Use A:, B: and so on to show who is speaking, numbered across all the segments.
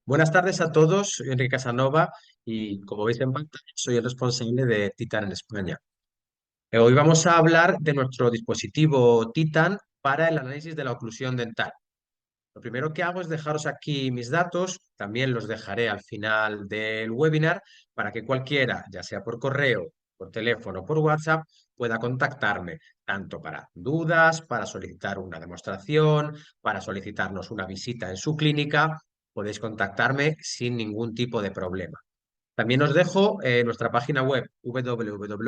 A: Buenas tardes a todos, soy Enrique Casanova y como veis en pantalla soy el responsable de Titan en España. Hoy vamos a hablar de nuestro dispositivo Titan para el análisis de la oclusión dental. Lo primero que hago es dejaros aquí mis datos, también los dejaré al final del webinar para que cualquiera, ya sea por correo, por teléfono o por WhatsApp, pueda contactarme, tanto para dudas, para solicitar una demostración, para solicitarnos una visita en su clínica. Podéis contactarme sin ningún tipo de problema. También os dejo nuestra página web www.titan.com.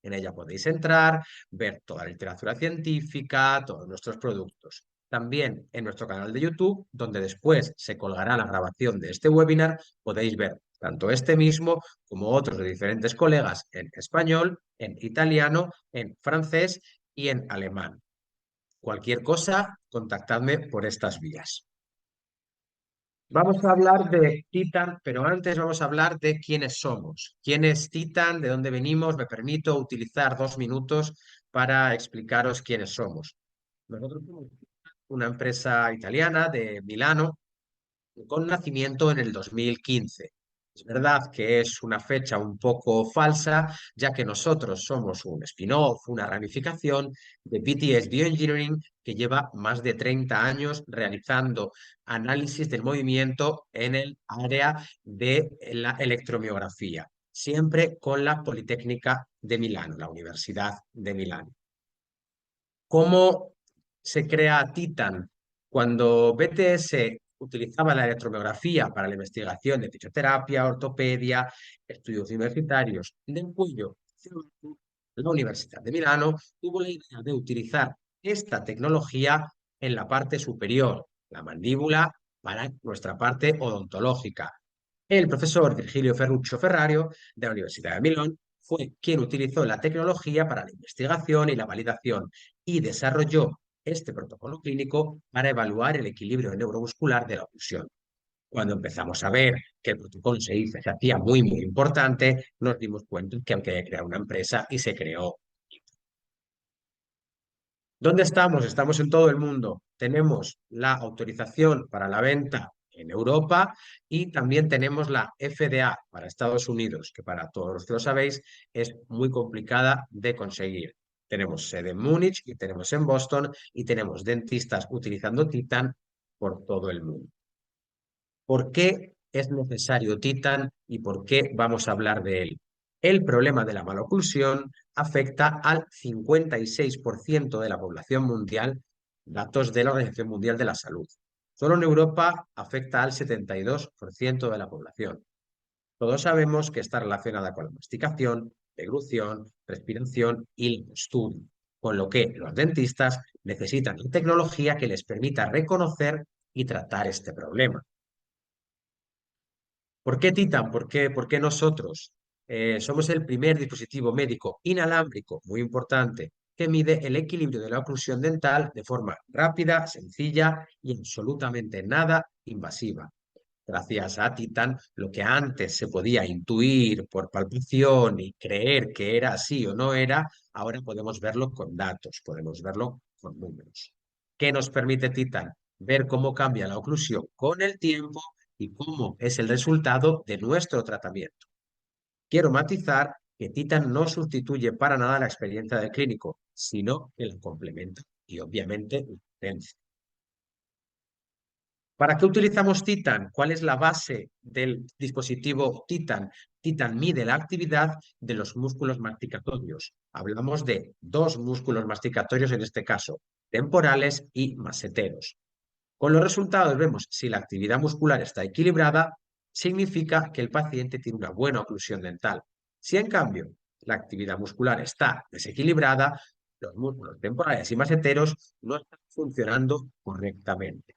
A: En ella podéis entrar, ver toda la literatura científica, todos nuestros productos. También en nuestro canal de YouTube, donde después se colgará la grabación de este webinar, podéis ver tanto este mismo como otros de diferentes colegas en español, en italiano, en francés y en alemán. Cualquier cosa, contactadme por estas vías. Vamos a hablar de Titan, pero antes vamos a hablar de quiénes somos. ¿Quién es Titan? ¿De dónde venimos? Me permito utilizar 2 minutos para explicaros quiénes somos. Nosotros somos una empresa italiana de Milano con nacimiento en el 2015. Es verdad que es una fecha un poco falsa, ya que nosotros somos un spin-off, una ramificación de BTS Bioengineering, que lleva más de 30 años realizando análisis del movimiento en el área de la electromiografía, siempre con la Politécnica de Milán, la Universidad de Milán. ¿Cómo se crea Titan? Cuando BTS utilizaba la electromiografía para la investigación de fisioterapia, ortopedia, estudios universitarios del cuello, la Universidad de Milano tuvo la idea de utilizar esta tecnología en la parte superior, la mandíbula, para nuestra parte odontológica. El profesor Virgilio Ferruccio Ferrario, de la Universidad de Milán, fue quien utilizó la tecnología para la investigación y la validación y desarrolló este protocolo clínico para evaluar el equilibrio neuromuscular de la oclusión. Cuando empezamos a ver que el protocolo se hacía muy, muy importante, nos dimos cuenta que había que crear una empresa y se creó. ¿Dónde estamos? Estamos en todo el mundo. Tenemos la autorización para la venta en Europa y también tenemos la FDA para Estados Unidos, que para todos los que lo sabéis es muy complicada de conseguir. Tenemos sede en Múnich y tenemos en Boston y tenemos dentistas utilizando Titan por todo el mundo. ¿Por qué es necesario Titan y por qué vamos a hablar de él? El problema de la maloclusión afecta al 56% de la población mundial, datos de la Organización Mundial de la Salud. Solo en Europa afecta al 72% de la población. Todos sabemos que está relacionada con la masticación, deglución, respiración y la postura, con lo que los dentistas necesitan una tecnología que les permita reconocer y tratar este problema. ¿Por qué Titan? ¿Por qué nosotros? Somos el primer dispositivo médico inalámbrico, muy importante, que mide el equilibrio de la oclusión dental de forma rápida, sencilla y absolutamente nada invasiva. Gracias a Titan, lo que antes se podía intuir por palpación y creer que era así o no era, ahora podemos verlo con datos, podemos verlo con números. ¿Qué nos permite Titan? Ver cómo cambia la oclusión con el tiempo y cómo es el resultado de nuestro tratamiento. Quiero matizar que Titan no sustituye para nada la experiencia del clínico, sino que la complementa y obviamente la potencia. ¿Para qué utilizamos Titan? ¿Cuál es la base del dispositivo Titan? Titan mide la actividad de los músculos masticatorios. Hablamos de 2 músculos masticatorios en este caso, temporales y maseteros. Con los resultados vemos si la actividad muscular está equilibrada, significa que el paciente tiene una buena oclusión dental. Si en cambio la actividad muscular está desequilibrada, los músculos temporales y maseteros no están funcionando correctamente.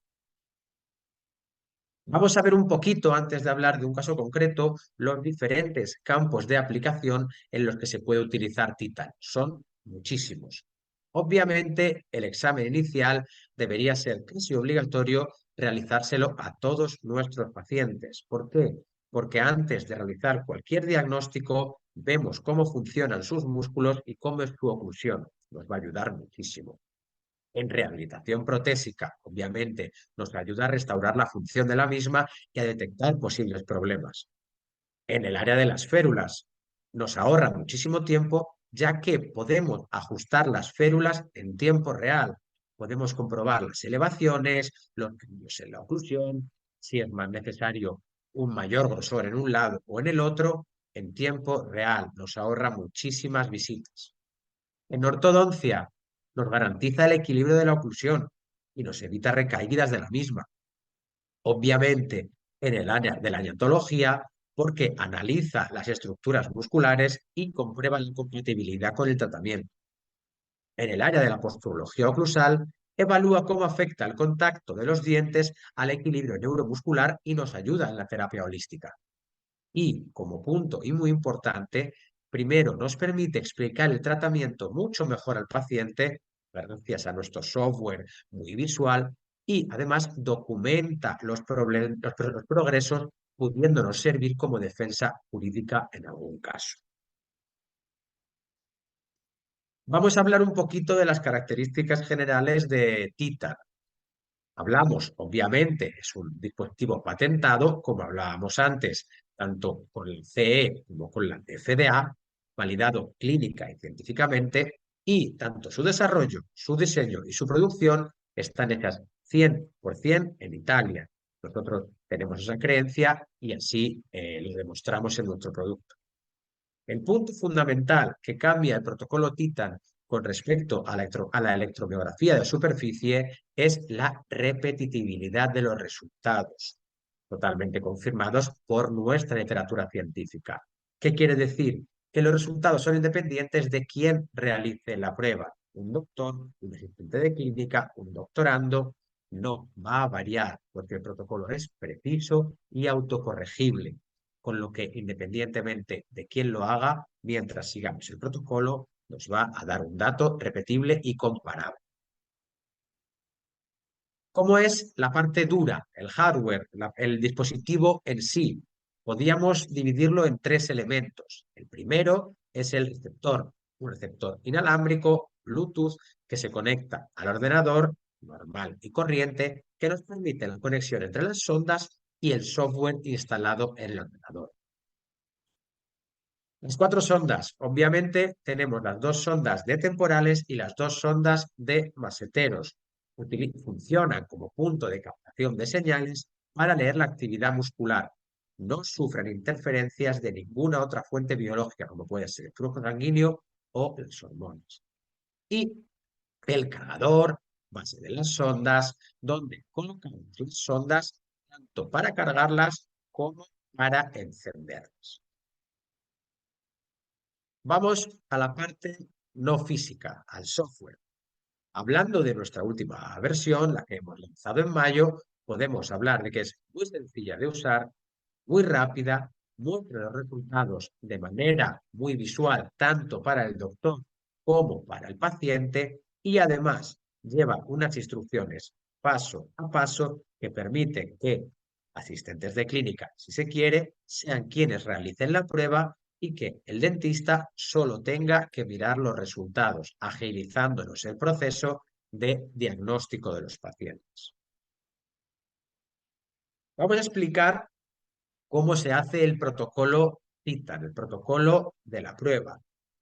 A: Vamos a ver un poquito, antes de hablar de un caso concreto, los diferentes campos de aplicación en los que se puede utilizar Titan. Son muchísimos. Obviamente, el examen inicial debería ser casi obligatorio realizárselo a todos nuestros pacientes. ¿Por qué? porque antes de realizar cualquier diagnóstico, vemos cómo funcionan sus músculos y cómo es su oclusión. Nos va a ayudar muchísimo. En rehabilitación protésica, obviamente, nos ayuda a restaurar la función de la misma y a detectar posibles problemas. En el área de las férulas, nos ahorra muchísimo tiempo, ya que podemos ajustar las férulas en tiempo real. Podemos comprobar las elevaciones, los cambios en la oclusión, si es más necesario un mayor grosor en un lado o en el otro, en tiempo real. Nos ahorra muchísimas visitas. En ortodoncia, nos garantiza el equilibrio de la oclusión y nos evita recaídas de la misma. Obviamente, en el área de la neonatología, porque analiza las estructuras musculares y comprueba la compatibilidad con el tratamiento. En el área de la posturología oclusal, evalúa cómo afecta el contacto de los dientes al equilibrio neuromuscular y nos ayuda en la terapia holística. Y, como punto y muy importante, primero nos permite explicar el tratamiento mucho mejor al paciente, gracias a nuestro software muy visual, y además documenta los progresos, pudiéndonos servir como defensa jurídica en algún caso. Vamos a hablar un poquito de las características generales de Titan. Hablamos, obviamente, es un dispositivo patentado, como hablábamos antes, tanto con el CE como con la FDA, validado clínica y científicamente, y tanto su desarrollo, su diseño y su producción están hechas 100% en Italia. Nosotros tenemos esa creencia y así lo demostramos en nuestro producto. El punto fundamental que cambia el protocolo Titan con respecto a la electromiografía de superficie es la repetitividad de los resultados, totalmente confirmados por nuestra literatura científica. ¿Qué quiere decir? Que los resultados son independientes de quién realice la prueba. Un doctor, un asistente de clínica, un doctorando, no va a variar porque el protocolo es preciso y autocorregible, con lo que independientemente de quién lo haga, mientras sigamos el protocolo, nos va a dar un dato repetible y comparable. ¿Cómo es la parte dura, el hardware, el dispositivo en sí? Podríamos dividirlo en tres elementos. El primero es el receptor, un receptor inalámbrico, Bluetooth, que se conecta al ordenador normal y corriente, que nos permite la conexión entre las sondas y el software instalado en el ordenador. Las cuatro sondas, obviamente tenemos las dos sondas de temporales y las dos sondas de maseteros. Funcionan como punto de captación de señales para leer la actividad muscular. No sufren interferencias de ninguna otra fuente biológica, como puede ser el flujo sanguíneo o las hormonas. Y el cargador, base de las sondas, donde colocamos las sondas tanto para cargarlas como para encenderlas. Vamos a la parte no física, al software. Hablando de nuestra última versión, la que hemos lanzado en mayo, podemos hablar de que es muy sencilla de usar, muy rápida, muestra los resultados de manera muy visual, tanto para el doctor como para el paciente, y además lleva unas instrucciones paso a paso que permiten que asistentes de clínica, si se quiere, sean quienes realicen la prueba y que el dentista solo tenga que mirar los resultados, agilizándonos el proceso de diagnóstico de los pacientes. Vamos a explicar cómo se hace el protocolo TITAN, el protocolo de la prueba.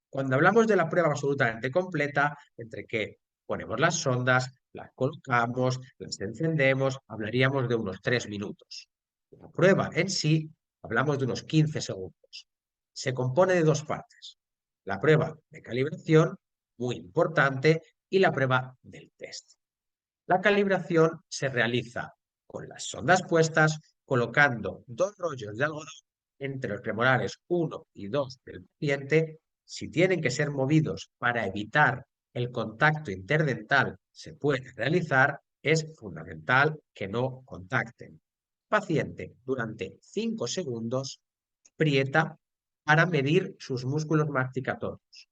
A: Cuando hablamos de la prueba absolutamente completa, entre que ponemos las sondas, las colocamos, las encendemos, hablaríamos de unos 3 minutos. La prueba en sí, hablamos de unos 15 segundos. Se compone de dos partes. La prueba de calibración, muy importante, y la prueba del test. La calibración se realiza con las sondas puestas, colocando dos rollos de algodón entre los premolares 1 y 2 del paciente. Si tienen que ser movidos para evitar el contacto interdental, se puede realizar. Es fundamental que no contacten. Paciente durante 5 segundos aprieta para medir sus músculos masticatorios.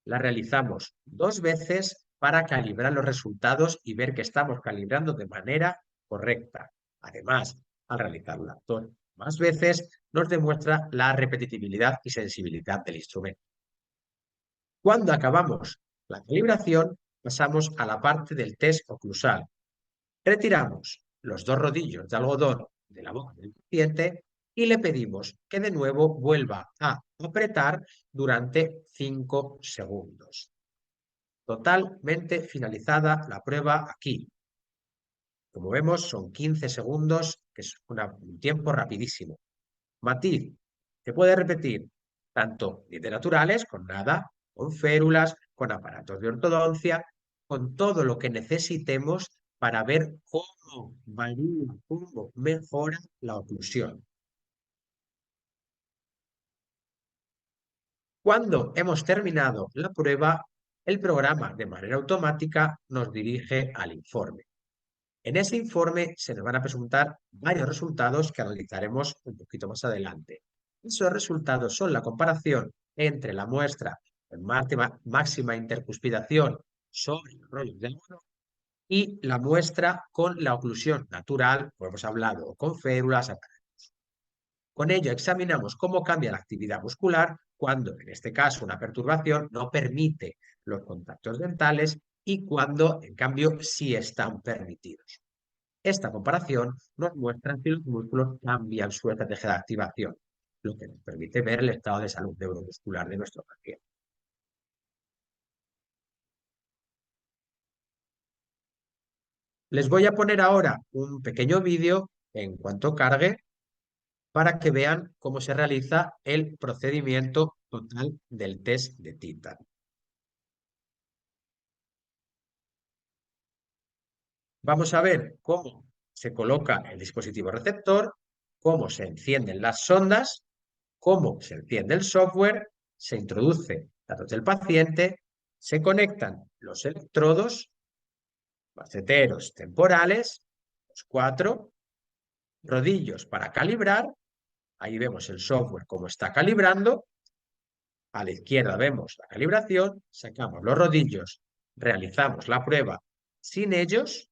A: La realizamos 2 veces para calibrar los resultados y ver que estamos calibrando de manera correcta. Además, al realizar más veces, nos demuestra la repetitividad y sensibilidad del instrumento. Cuando acabamos la calibración, pasamos a la parte del test oclusal. Retiramos los dos rodillos de algodón de la boca del paciente y le pedimos que de nuevo vuelva a apretar durante 5 segundos. Totalmente finalizada la prueba aquí. Como vemos, son 15 segundos, que es un tiempo rapidísimo. Matiz, se puede repetir tanto dientes naturales, con nada, con férulas, con aparatos de ortodoncia, con todo lo que necesitemos para ver cómo varía, cómo mejora la oclusión. Cuando hemos terminado la prueba, el programa de manera automática nos dirige al informe. En ese informe se nos van a presentar varios resultados que analizaremos un poquito más adelante. Esos resultados son la comparación entre la muestra en máxima intercuspidación sobre los rollos de algodón y la muestra con la oclusión natural, como hemos hablado, o con férulas. Con ello examinamos cómo cambia la actividad muscular cuando, en este caso, una perturbación no permite los contactos dentales y cuando, en cambio, sí están permitidos. Esta comparación nos muestra si los músculos cambian su estrategia de activación, lo que nos permite ver el estado de salud neuromuscular de nuestro paciente. Les voy a poner ahora un pequeño vídeo en cuanto cargue para que vean cómo se realiza el procedimiento total del test de Titan. Vamos a ver cómo se coloca el dispositivo receptor, cómo se encienden las sondas, cómo se enciende el software, se introduce datos del paciente, se conectan los electrodos, maceteros temporales, los 4, rodillos para calibrar, ahí vemos el software cómo está calibrando, a la izquierda vemos la calibración, sacamos los rodillos, realizamos la prueba sin ellos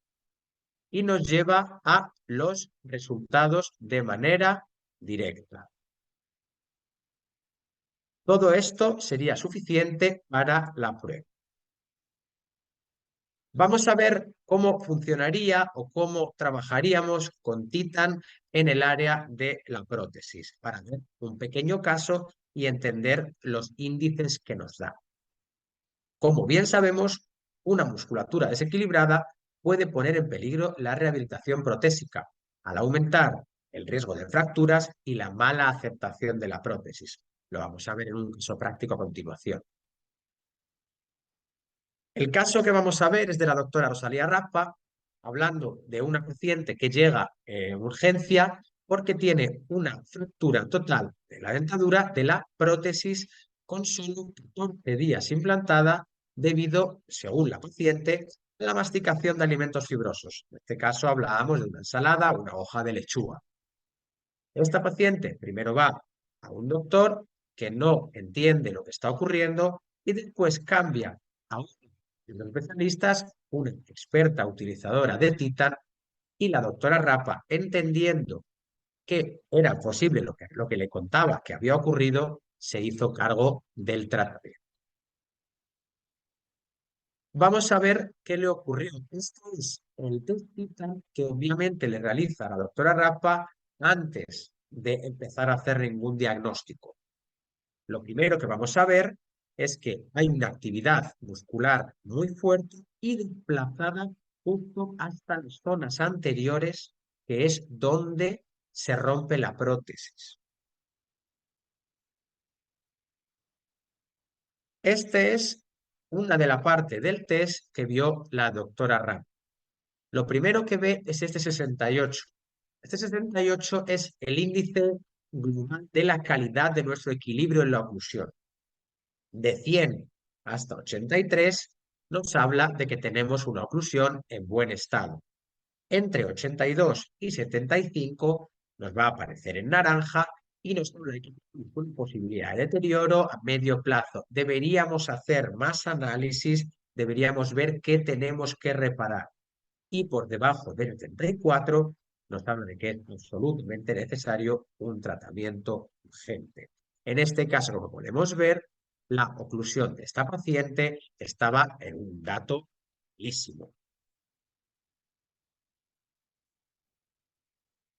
A: y nos lleva a los resultados de manera directa. Todo esto sería suficiente para la prueba. Vamos a ver cómo funcionaría o cómo trabajaríamos con Titan en el área de la prótesis, para ver un pequeño caso y entender los índices que nos da. Como bien sabemos, una musculatura desequilibrada puede poner en peligro la rehabilitación protésica, al aumentar el riesgo de fracturas y la mala aceptación de la prótesis. Lo vamos a ver en un caso práctico a continuación. El caso que vamos a ver es de la doctora Rosalía Rappa, hablando de una paciente que llega en urgencia porque tiene una fractura total de la dentadura de la prótesis con solo 14 días implantada debido, según la paciente, a la masticación de alimentos fibrosos. En este caso hablábamos de una ensalada o una hoja de lechuga. Esta paciente primero va a un doctor que no entiende lo que está ocurriendo y después cambia a un de los especialistas, una experta utilizadora de Titan, y la doctora Rapa, entendiendo que era posible lo que le contaba que había ocurrido, se hizo cargo del tratamiento. Vamos a ver qué le ocurrió. Este es el test Titan que obviamente le realiza la doctora Rapa antes de empezar a hacer ningún diagnóstico. Lo primero que vamos a ver es que hay una actividad muscular muy fuerte y desplazada justo hasta las zonas anteriores, que es donde se rompe la prótesis. Este es una de la parte del test que vio la doctora Ram. Lo primero que ve es este 68. Este 68 es el índice global de la calidad de nuestro equilibrio en la oclusión. De 100 hasta 83 nos habla de que tenemos una oclusión en buen estado. Entre 82 y 75 nos va a aparecer en naranja y nos habla de que tenemos una posibilidad de deterioro a medio plazo. Deberíamos hacer más análisis, deberíamos ver qué tenemos que reparar. Y por debajo del 74 nos habla de que es absolutamente necesario un tratamiento urgente. En este caso, como podemos ver, la oclusión de esta paciente estaba en un dato altísimo.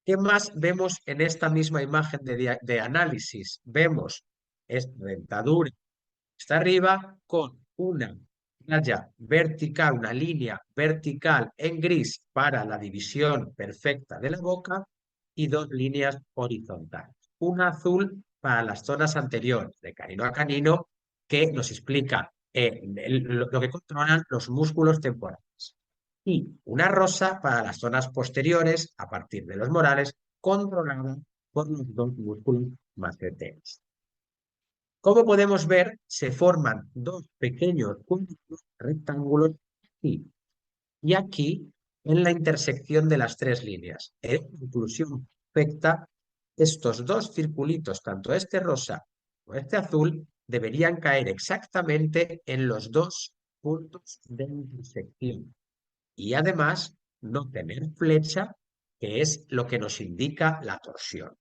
A: ¿Qué más vemos en esta misma imagen de análisis? Vemos esta dentadura está arriba con una raya vertical, una línea vertical en gris para la división perfecta de la boca y dos líneas horizontales. Una azul para las zonas anteriores, de canino a canino, que nos explica lo que controlan los músculos temporales. Y una rosa para las zonas posteriores, a partir de los morales, controlada por los dos músculos masseteros. Como podemos ver, se forman dos pequeños rectángulos aquí y aquí en la intersección de las tres líneas. En conclusión perfecta, estos dos circulitos, tanto este rosa como este azul, deberían caer exactamente en los dos puntos de intersección. Y además, no tener flecha, que es lo que nos indica la torsión.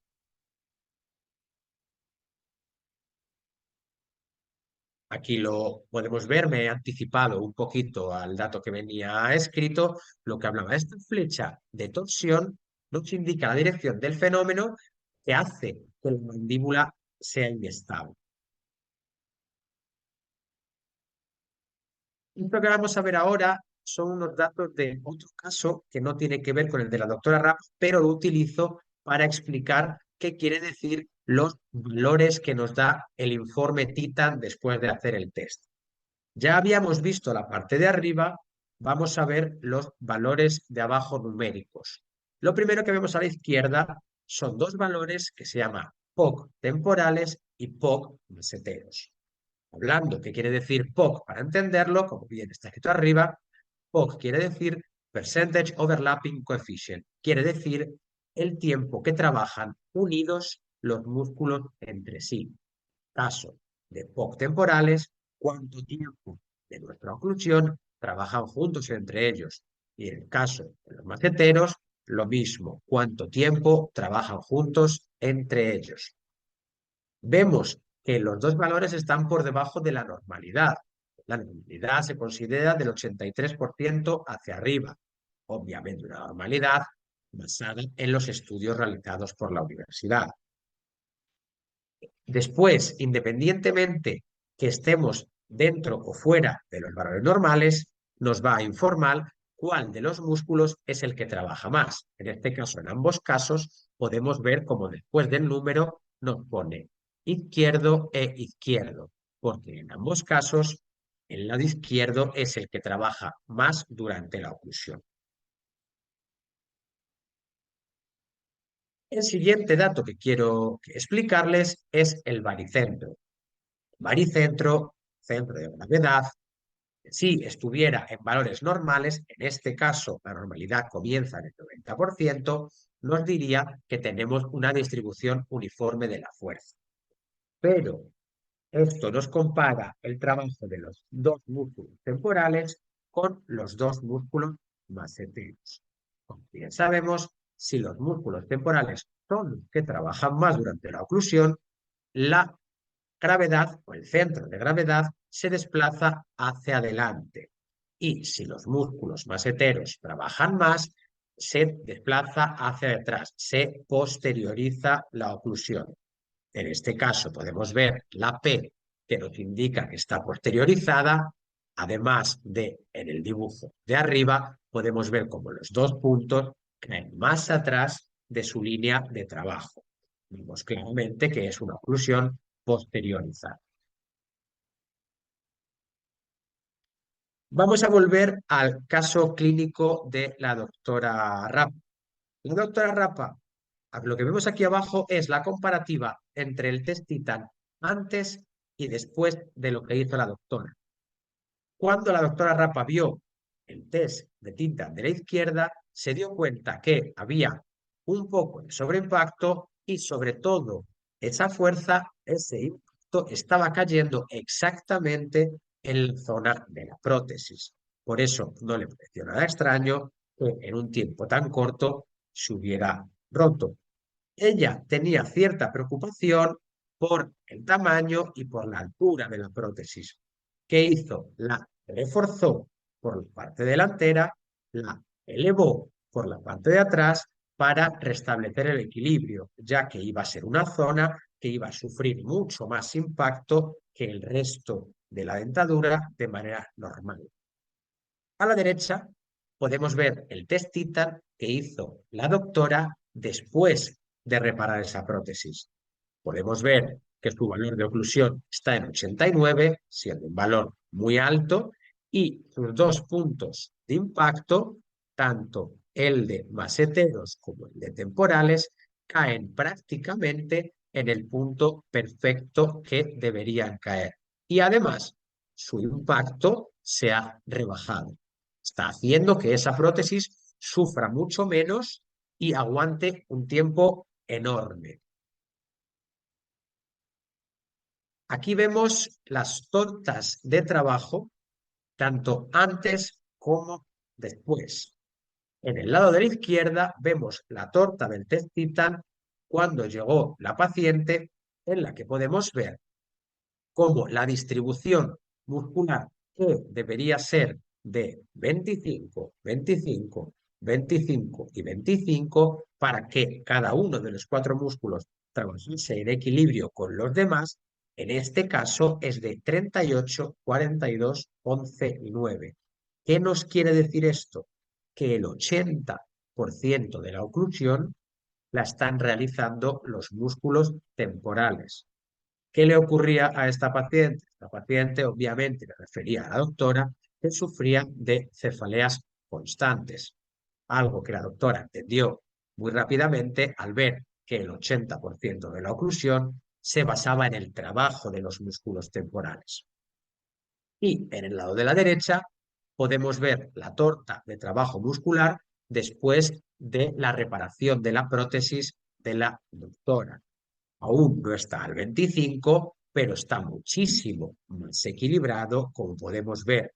A: Aquí lo podemos ver, me he anticipado un poquito al dato que venía escrito, lo que hablaba. Esta flecha de torsión nos indica la dirección del fenómeno que hace que la mandíbula sea inestable. Esto que vamos a ver ahora son unos datos de otro caso que no tiene que ver con el de la doctora Rapp, pero lo utilizo para explicar qué quiere decir los valores que nos da el informe Titan después de hacer el test. Ya habíamos visto la parte de arriba, vamos a ver los valores de abajo numéricos. Lo primero que vemos a la izquierda son dos valores que se llaman POC temporales y POC meseteros. Hablando, ¿qué quiere decir POC? Para entenderlo, como bien está escrito arriba, POC quiere decir Percentage Overlapping Coefficient. Quiere decir el tiempo que trabajan unidos los músculos entre sí. Caso de POC temporales, cuánto tiempo de nuestra oclusión trabajan juntos entre ellos. Y en el caso de los maceteros, lo mismo, cuánto tiempo trabajan juntos entre ellos. Vemos que los dos valores están por debajo de la normalidad. La normalidad se considera del 83% hacia arriba. Obviamente una normalidad basada en los estudios realizados por la universidad. Después, independientemente que estemos dentro o fuera de los valores normales, nos va a informar cuál de los músculos es el que trabaja más. En este caso, en ambos casos, podemos ver cómo después del número nos pone izquierdo e izquierdo, porque en ambos casos el lado izquierdo es el que trabaja más durante la oclusión. El siguiente dato que quiero explicarles es el baricentro. Baricentro, centro de gravedad, si estuviera en valores normales, en este caso la normalidad comienza en el 90%, nos diría que tenemos una distribución uniforme de la fuerza. Pero esto nos compara el trabajo de los dos músculos temporales con los dos músculos masseteros. Como bien sabemos, si los músculos temporales son los que trabajan más durante la oclusión, la gravedad o el centro de gravedad se desplaza hacia adelante. Y si los músculos masseteros trabajan más, se desplaza hacia atrás, se posterioriza la oclusión. En este caso podemos ver la P que nos indica que está posteriorizada, además de en el dibujo de arriba podemos ver como los dos puntos caen más atrás de su línea de trabajo. Vemos claramente que es una oclusión posteriorizada. Vamos a volver al caso clínico de la doctora Rapa. La doctora Rapa, lo que vemos aquí abajo es la comparativa entre el test Titan antes y después de lo que hizo la doctora. Cuando la doctora Rapa vio el test de Titan de la izquierda, se dio cuenta que había un poco de sobreimpacto y sobre todo esa fuerza, ese impacto estaba cayendo exactamente en la zona de la prótesis. Por eso no le pareció nada extraño que en un tiempo tan corto se hubiera roto. Ella tenía cierta preocupación por el tamaño y por la altura de la prótesis. ¿Qué hizo? La reforzó por la parte delantera, la elevó por la parte de atrás para restablecer el equilibrio, ya que iba a ser una zona que iba a sufrir mucho más impacto que el resto de la dentadura de manera normal. A la derecha podemos ver el test Titan que hizo la doctora después de reparar esa prótesis. Podemos ver que su valor de oclusión está en 89, siendo un valor muy alto, y sus dos puntos de impacto, tanto el de maseteros como el de temporales, caen prácticamente en el punto perfecto que deberían caer. Y además, su impacto se ha rebajado. Está haciendo que esa prótesis sufra mucho menos y aguante un tiempo enorme. Aquí vemos las tortas de trabajo, tanto antes como después. En el lado de la izquierda vemos la torta del test Titan cuando llegó la paciente, en la que podemos ver cómo la distribución muscular que debería ser de 25, 25, 25 y 25 para que cada uno de los cuatro músculos trabajase en equilibrio con los demás, en este caso es de 38, 42, 11 y 9. ¿Qué nos quiere decir esto? Que el 80% de la oclusión la están realizando los músculos temporales. ¿Qué le ocurría a esta paciente? La paciente obviamente le refería a la doctora que sufría de cefaleas constantes, algo que la doctora entendió muy rápidamente al ver que el 80% de la oclusión se basaba en el trabajo de los músculos temporales. Y en el lado de la derecha podemos ver la torta de trabajo muscular después de la reparación de la prótesis de la doctora. Aún no está al 25, pero está muchísimo más equilibrado, como podemos ver,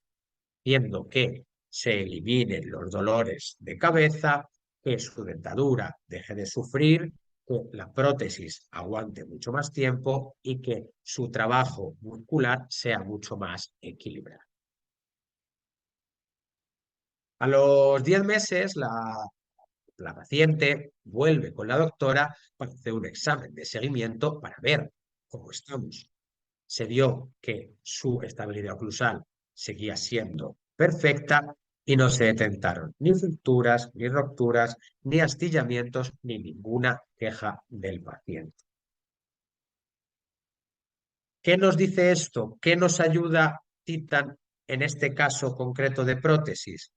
A: viendo que se eliminen los dolores de cabeza, que su dentadura deje de sufrir, que la prótesis aguante mucho más tiempo y que su trabajo muscular sea mucho más equilibrado. A los 10 meses, la paciente vuelve con la doctora para hacer un examen de seguimiento para ver cómo estamos. Se vio que su estabilidad oclusal seguía siendo perfecta y no se detectaron ni fracturas, ni rupturas, ni astillamientos, ni ninguna queja del paciente. ¿Qué nos dice esto? ¿Qué nos ayuda Titan en este caso concreto de prótesis?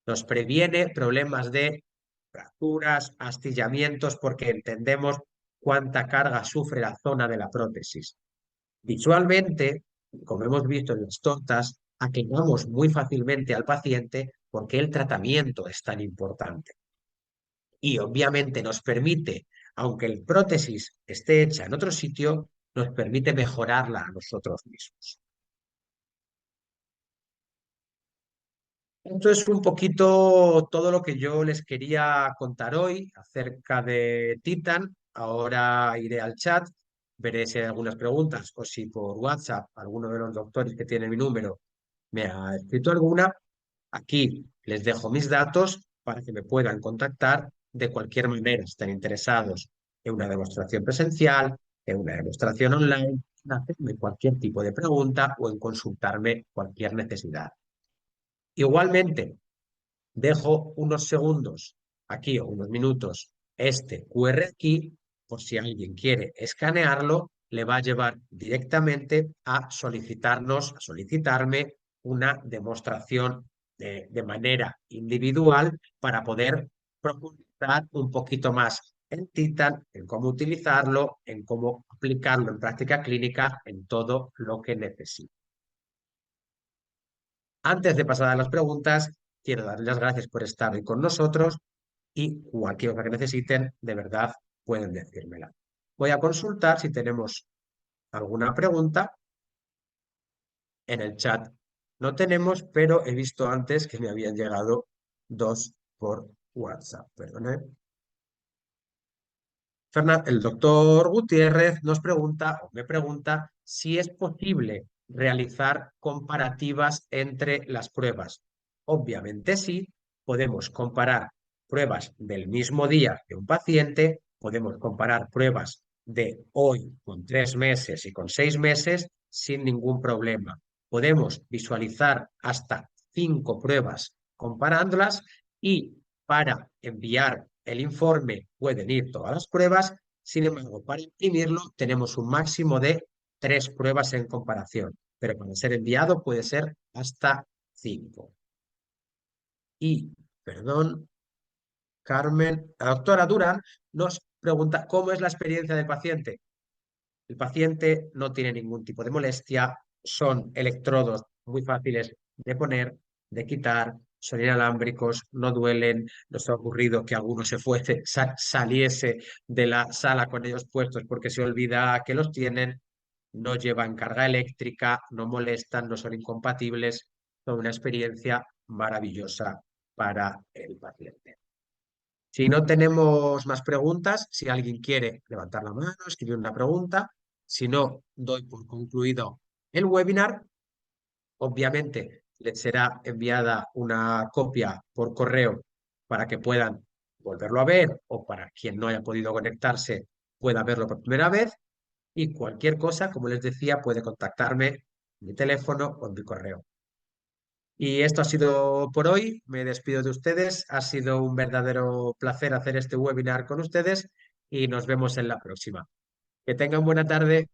A: Nos previene problemas de fracturas, astillamientos, porque entendemos cuánta carga sufre la zona de la prótesis. Visualmente, como hemos visto en las tortas, aclaramos muy fácilmente al paciente por qué el tratamiento es tan importante. Y obviamente nos permite, aunque el prótesis esté hecha en otro sitio, nos permite mejorarla a nosotros mismos. Esto es un poquito todo lo que yo les quería contar hoy acerca de Titan. Ahora iré al chat, veré si hay algunas preguntas o si por WhatsApp alguno de los doctores que tiene mi número me ha escrito alguna. Aquí les dejo mis datos para que me puedan contactar de cualquier manera. Estén interesados en una demostración presencial, en una demostración online, en hacerme cualquier tipo de pregunta o en consultarme cualquier necesidad. Igualmente, dejo unos segundos aquí o unos minutos este QR aquí por si alguien quiere escanearlo, le va a llevar directamente a solicitarnos, a solicitarme una demostración de manera individual para poder profundizar un poquito más en Titan, en cómo utilizarlo, en cómo aplicarlo en práctica clínica, en todo lo que necesite. Antes de pasar a las preguntas, quiero darles las gracias por estar hoy con nosotros y cualquier cosa que necesiten, de verdad, pueden decírmela. Voy a consultar si tenemos alguna pregunta en el chat. No tenemos, pero he visto antes que me habían llegado dos por WhatsApp. Perdón. El doctor Gutiérrez nos pregunta o me pregunta si es posible realizar comparativas entre las pruebas. Obviamente sí, podemos comparar pruebas del mismo día de un paciente, podemos comparar pruebas de hoy con 3 meses y con 6 meses sin ningún problema. Podemos visualizar hasta 5 pruebas comparándolas y para enviar el informe pueden ir todas las pruebas, sin embargo, para imprimirlo tenemos un máximo de 3 pruebas en comparación, pero para ser enviado puede ser hasta 5. Y, perdón, Carmen, la doctora Durán nos pregunta cómo es la experiencia del paciente. El paciente no tiene ningún tipo de molestia, son electrodos muy fáciles de poner, de quitar, son inalámbricos, no duelen. Nos ha ocurrido que alguno saliese de la sala con ellos puestos porque se olvida que los tienen, no llevan carga eléctrica, no molestan, no son incompatibles. Son una experiencia maravillosa para el paciente. Si no tenemos más preguntas, si alguien quiere levantar la mano, escribir una pregunta, si no, doy por concluido el webinar. Obviamente, les será enviada una copia por correo para que puedan volverlo a ver o para quien no haya podido conectarse pueda verlo por primera vez. Y cualquier cosa, como les decía, puede contactarme en mi teléfono o en mi correo. Y esto ha sido por hoy. Me despido de ustedes. Ha sido un verdadero placer hacer este webinar con ustedes y nos vemos en la próxima. Que tengan buena tarde.